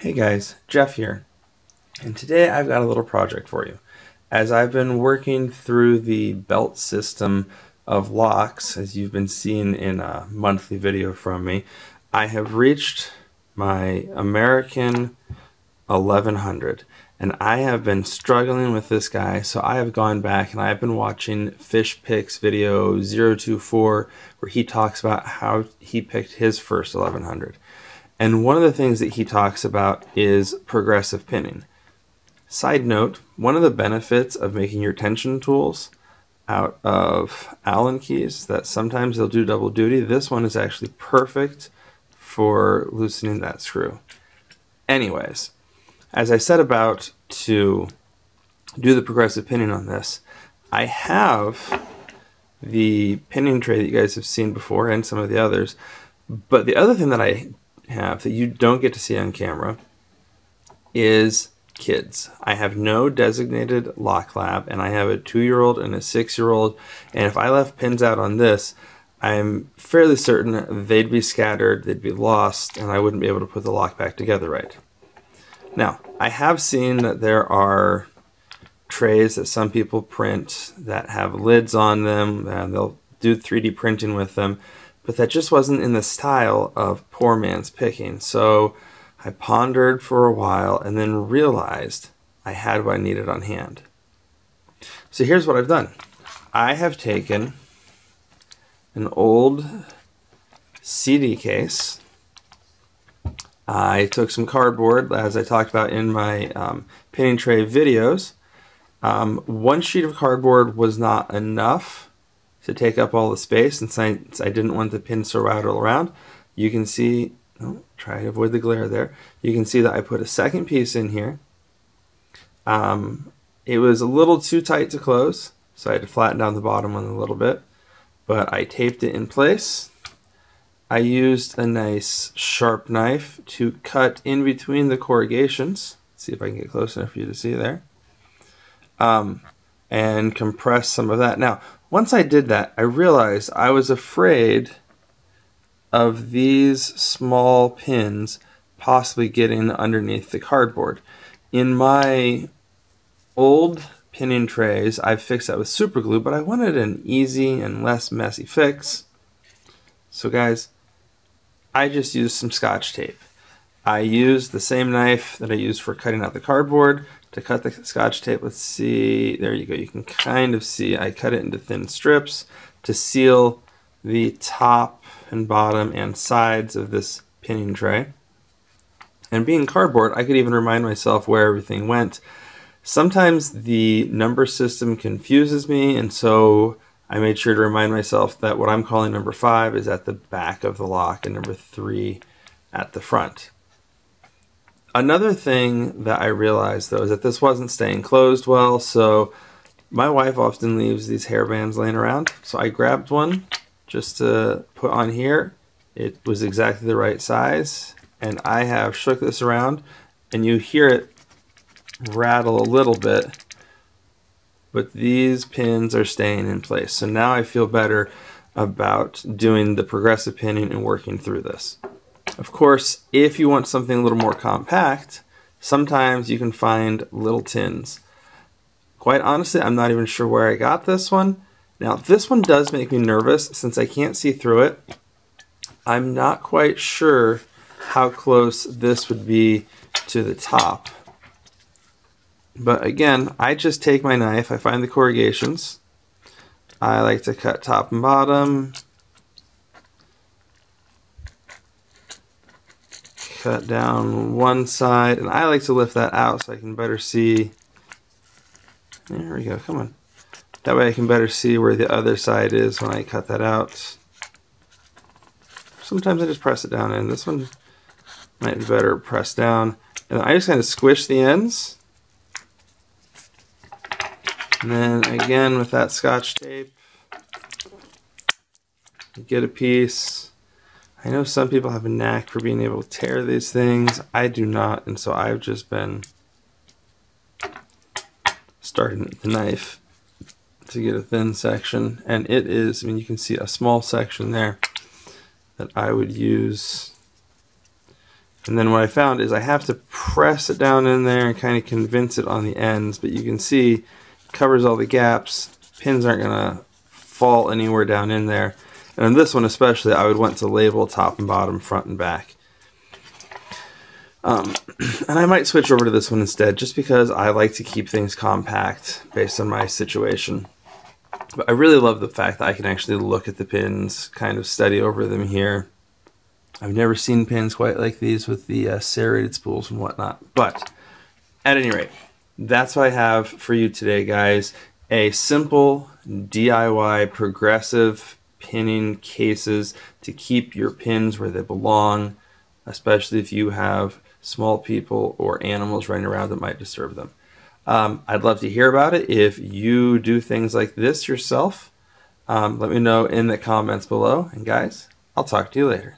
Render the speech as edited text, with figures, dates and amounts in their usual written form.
Hey guys, Jeff here, and today I've got a little project for you. As I've been working through the belt system of locks, as you've been seeing in a monthly video from me, I have reached my American 1100, and I have been struggling with this guy, so I have gone back and I have been watching Fish Picks video 024, where he talks about how he picked his first 1100. And one of the things that he talks about is progressive pinning. Side note, one of the benefits of making your tension tools out of Allen keys, that sometimes they'll do double duty. This one is actually perfect for loosening that screw. Anyways, as I set about to do the progressive pinning on this, I have the pinning tray that you guys have seen before and some of the others. But the other thing that I have that you don't get to see on camera is kids. I have no designated lock lab, and I have a 2-year-old and a 6-year-old, and if I left pins out on this, I'm fairly certain they'd be scattered, they'd be lost, and I wouldn't be able to put the lock back together right. Now, I have seen that there are trays that some people print that have lids on them, and they'll do 3D printing with them, but that just wasn't in the style of poor man's picking. So I pondered for a while and then realized I had what I needed on hand. So here's what I've done. I have taken an old CD case. I took some cardboard, as I talked about in my pinning tray videos. One sheet of cardboard was not enough to take up all the space, and since I didn't want the pins to rattle around, you can see, try to avoid the glare there, you can see that I put a second piece in here. It was a little too tight to close, so I had to flatten down the bottom one a little bit, but I taped it in place. I used a nice sharp knife to cut in between the corrugations. Let's see if I can get close enough for you to see there. And compress some of that. Now, once I did that, I realized I was afraid of these small pins possibly getting underneath the cardboard. In my old pinning trays, I've fixed that with super glue, but I wanted an easy and less messy fix. So guys, I just used some Scotch tape. I used the same knife that I used for cutting out the cardboard to cut the Scotch tape. Let's see, there you go. You can kind of see I cut it into thin strips to seal the top and bottom and sides of this pinning tray. And being cardboard, I could even remind myself where everything went. Sometimes the number system confuses me, and so I made sure to remind myself that what I'm calling number 5 is at the back of the lock and number 3 at the front. Another thing that I realized, though, is that this wasn't staying closed well, so my wife often leaves these hair bands laying around. So I grabbed one just to put on here. It was exactly the right size, and I have shook this around, and you hear it rattle a little bit, but these pins are staying in place. So now I feel better about doing the progressive pinning and working through this. Of course, if you want something a little more compact, sometimes you can find little tins. Quite honestly, I'm not even sure where I got this one. Now, this one does make me nervous since I can't see through it. I'm not quite sure how close this would be to the top. But again, I just take my knife, I find the corrugations. I like to cut top and bottom. Cut down one side, and I like to lift that out so I can better see. There we go, come on. That way I can better see where the other side is when I cut that out. Sometimes I just press it down in. This one might be better pressed down. And I just kind of squish the ends. And then again with that Scotch tape, get a piece. I know some people have a knack for being able to tear these things. I do not, and so I've just been starting with the knife to get a thin section. And it is, I mean, you can see a small section there that I would use And then what I found is I have to press it down in there and kind of convince it on the ends, but you can see it covers all the gaps. Pins aren't going to fall anywhere down in there. And on this one especially, I would want to label top and bottom, front and back. And I might switch over to this one instead, just because I like to keep things compact based on my situation. But I really love the fact that I can actually look at the pins, kind of study over them here. I've never seen pins quite like these with the serrated spools and whatnot. But at any rate, that's what I have for you today, guys. A simple DIY progressive pinning cases to keep your pins where they belong, especially if you have small people or animals running around that might disturb them. I'd love to hear about it. If you do things like this yourself, let me know in the comments below. And guys, I'll talk to you later.